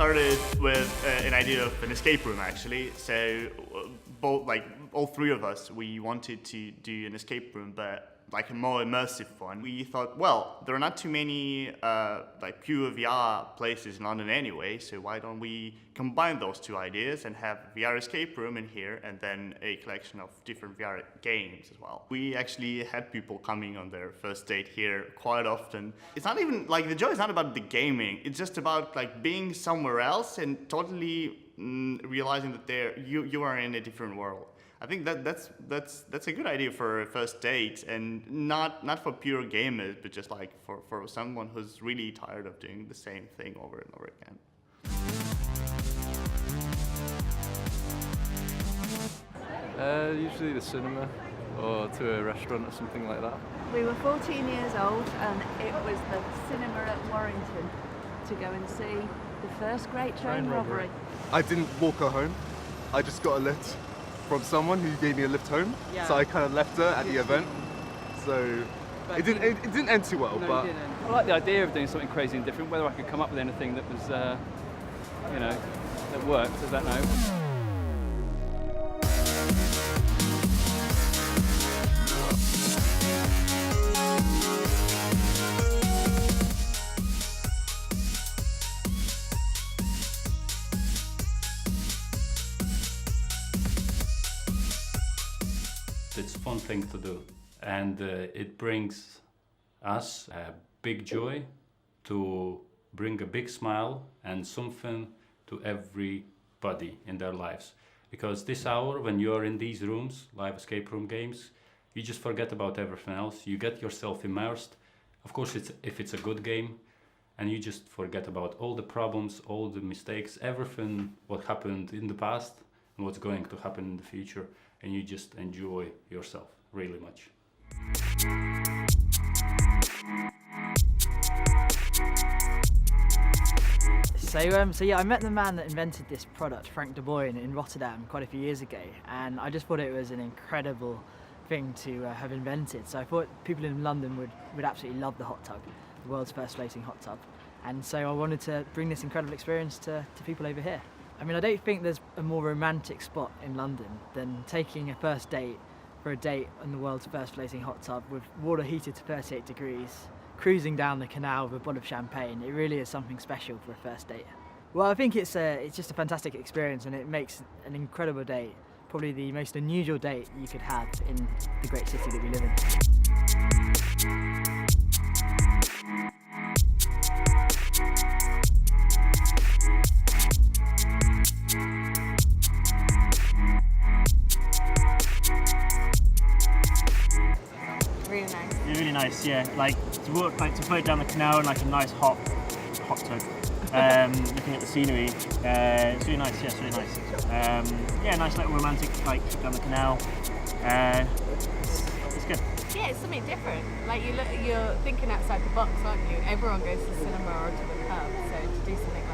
started with an idea of an escape room, actually. So all three of us, we wanted to do an escape room, but like a more immersive one. We thought, well, there are not too many pure VR places in London anyway, so why don't we combine those two ideas and have a VR escape room in here and then a collection of different VR games as well. We actually had people coming on their first date here quite often. It's not even, the joy is not about the gaming, it's just about being somewhere else and totally realizing that you are in a different world. I think that's a good idea for a first date, and not for pure gamers, but just for someone who's really tired of doing the same thing over and over again. Usually the cinema or to a restaurant or something like that. We were 14 years old and it was the cinema at Warrington to go and see the first great train robbery. I didn't walk her home, I just got a lift from someone who gave me a lift home, so I kind of left her at the event. So it didn't end too well, but I like the idea of doing something crazy and different. Whether I could come up with anything that was, that worked, I don't know. It's a fun thing to do, and it brings us a big joy to bring a big smile and something to everybody in their lives. Because this hour, when you're in these rooms, live escape room games, you just forget about everything else. You get yourself immersed. Of course, if it's a good game, and you just forget about all the problems, all the mistakes, everything what happened in the past and what's going to happen in the future. And you just enjoy yourself really much. So yeah, I met the man that invented this product, Frank de Boer, in Rotterdam quite a few years ago, and I just thought it was an incredible thing to have invented. So I thought people in London would absolutely love the hot tub, the world's first floating hot tub, and so I wanted to bring this incredible experience to people over here. I mean, I don't think there's a more romantic spot in London than taking a first date for a date on the world's first floating hot tub with water heated to 38 degrees, cruising down the canal with a bottle of champagne. It really is something special for a first date. Well, I think it's just a fantastic experience, and it makes an incredible date, probably the most unusual date you could have in the great city that we live in. Really nice, yeah. To float down the canal in a nice hot tub, looking at the scenery. It's really nice. Yeah, it's really nice. Nice little romantic trip down the canal. It's good. Yeah, it's something different. You're thinking outside the box, aren't you? Everyone goes to the cinema or to the pub, so to do something